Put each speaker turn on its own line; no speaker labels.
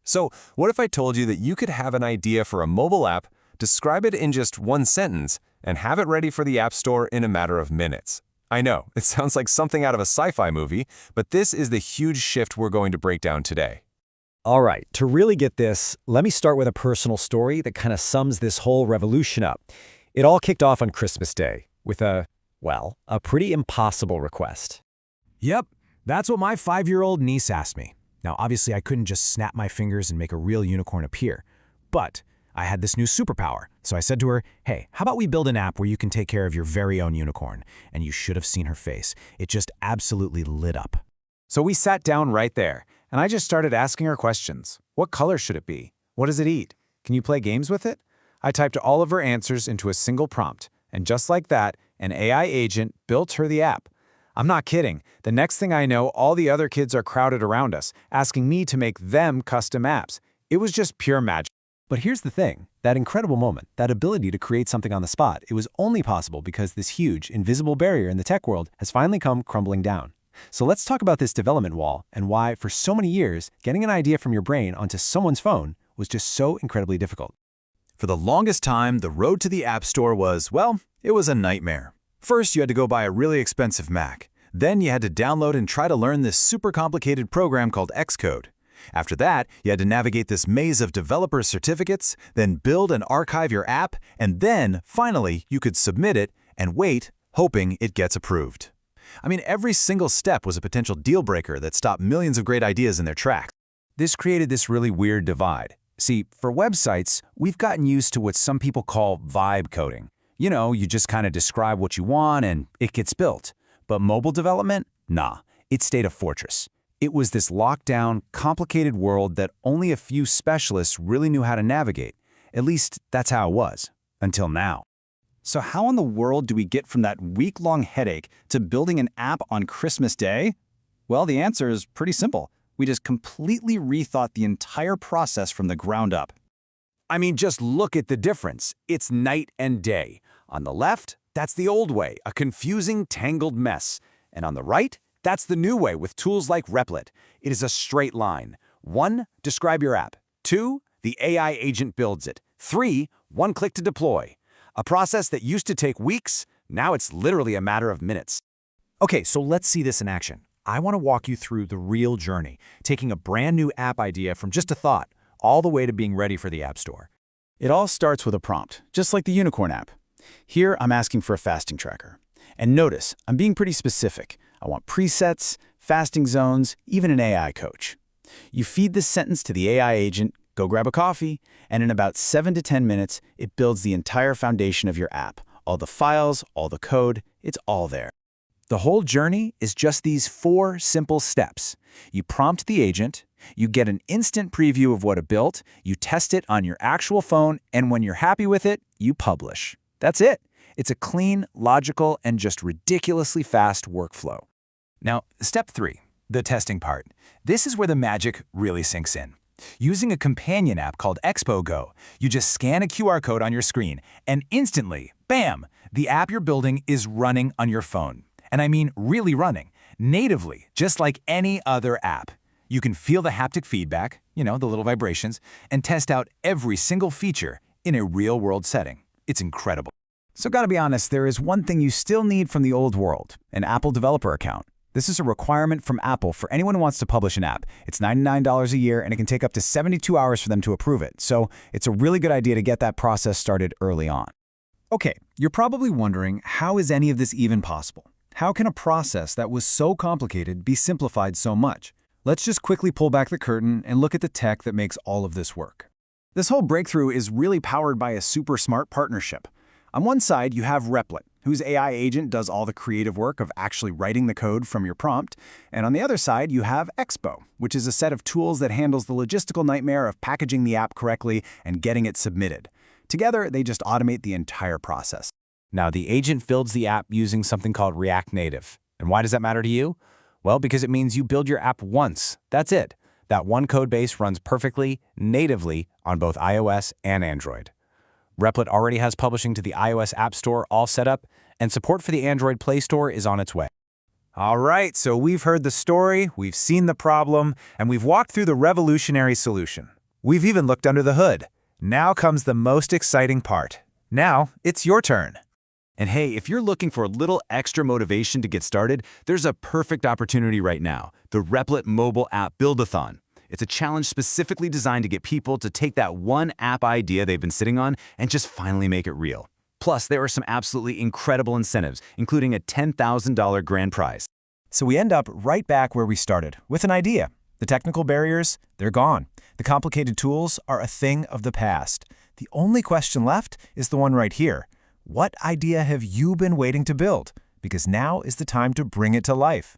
So, what if I told you that you could have an idea for a mobile app, describe it in just one sentence, and have it ready for the App Store in a matter of minutes? I know, it sounds like something out of a sci-fi movie, but this is the huge shift we're going to break down today.
All right, to really get this, let me start with a personal story that kind of sums this whole revolution up. It all kicked off on Christmas Day with a pretty impossible request.
Yep, that's what my 5-year-old niece asked me. Now, obviously, I couldn't just snap my fingers and make a real unicorn appear. But I had this new superpower. So I said to her, hey, how about we build an app where you can take care of your very own unicorn? And you should have seen her face. It just absolutely lit up.
So we sat down right there, and I just started asking her questions. What color should it be? What does it eat? Can you play games with it? I typed all of her answers into a single prompt, and just like that, an AI agent built her the app. I'm not kidding. The next thing I know, all the other kids are crowded around us, asking me to make them custom apps. It was just pure magic.
But here's the thing, that incredible moment, that ability to create something on the spot, it was only possible because this huge, invisible barrier in the tech world has finally come crumbling down. So let's talk about this development wall and why, for so many years, getting an idea from your brain onto someone's phone was just so incredibly difficult.
For the longest time, the road to the App Store was, well, it was a nightmare. First, you had to go buy a really expensive Mac. Then you had to download and try to learn this super complicated program called Xcode. After that, you had to navigate this maze of developer certificates, then build and archive your app, and then, finally, you could submit it and wait, hoping it gets approved. I mean, every single step was a potential deal breaker that stopped millions of great ideas in their tracks.
This created this really weird divide. See, for websites, we've gotten used to what some people call vibe coding. You know, you just kind of describe what you want and it gets built. But mobile development? Nah, it stayed a fortress. It was this locked-down, complicated world that only a few specialists really knew how to navigate. At least, that's how it was, until now.
So how in the world do we get from that week-long headache to building an app on Christmas Day? Well, the answer is pretty simple. We just completely rethought the entire process from the ground up.
I mean, just look at the difference. It's night and day. On the left, that's the old way, a confusing, tangled mess. And on the right, that's the new way with tools like Replit. It is a straight line. 1, describe your app. 2, the AI agent builds it. 3, one click to deploy. A process that used to take weeks, now it's literally a matter of minutes.
Okay, so let's see this in action. I want to walk you through the real journey, taking a brand new app idea from just a thought, all the way to being ready for the App Store.
It all starts with a prompt, just like the Unicorn app. Here, I'm asking for a fasting tracker. And notice, I'm being pretty specific. I want presets, fasting zones, even an AI coach. You feed this sentence to the AI agent, go grab a coffee, and in about 7 to 10 minutes, it builds the entire foundation of your app. All the files, all the code, it's all there.
The whole journey is just these 4 simple steps. You prompt the agent, you get an instant preview of what it built, you test it on your actual phone, and when you're happy with it, you publish. That's it. It's a clean, logical, and just ridiculously fast workflow. Now, step 3, the testing part. This is where the magic really sinks in. Using a companion app called Expo Go, you just scan a QR code on your screen, and instantly, bam, the app you're building is running on your phone. And I mean really running, natively, just like any other app. You can feel the haptic feedback, the little vibrations, and test out every single feature in a real-world setting. It's incredible.
So gotta be honest, there is one thing you still need from the old world, an Apple developer account. This is a requirement from Apple for anyone who wants to publish an app. It's $99 a year, and it can take up to 72 hours for them to approve it. So it's a really good idea to get that process started early on.
Okay, you're probably wondering, how is any of this even possible? How can a process that was so complicated be simplified so much? Let's just quickly pull back the curtain and look at the tech that makes all of this work.
This whole breakthrough is really powered by a super smart partnership. On one side, you have Replit, whose AI agent does all the creative work of actually writing the code from your prompt. And on the other side, you have Expo, which is a set of tools that handles the logistical nightmare of packaging the app correctly and getting it submitted. Together, they just automate the entire process.
Now, the agent builds the app using something called React Native. And why does that matter to you? Well, because it means you build your app once. That's it. That one code base runs perfectly, natively, on both iOS and Android. Replit already has publishing to the iOS App Store all set up, and support for the Android Play Store is on its way.
All right, so we've heard the story, we've seen the problem, and we've walked through the revolutionary solution. We've even looked under the hood. Now comes the most exciting part. Now, it's your turn.
And hey, if you're looking for a little extra motivation to get started, there's a perfect opportunity right now, the Replit Mobile App Build-a-thon. It's a challenge specifically designed to get people to take that one app idea they've been sitting on and just finally make it real. Plus, there are some absolutely incredible incentives, including a $10,000 grand prize.
So we end up right back where we started, with an idea. The technical barriers, they're gone. The complicated tools are a thing of the past. The only question left is the one right here. What idea have you been waiting to build? Because now is the time to bring it to life.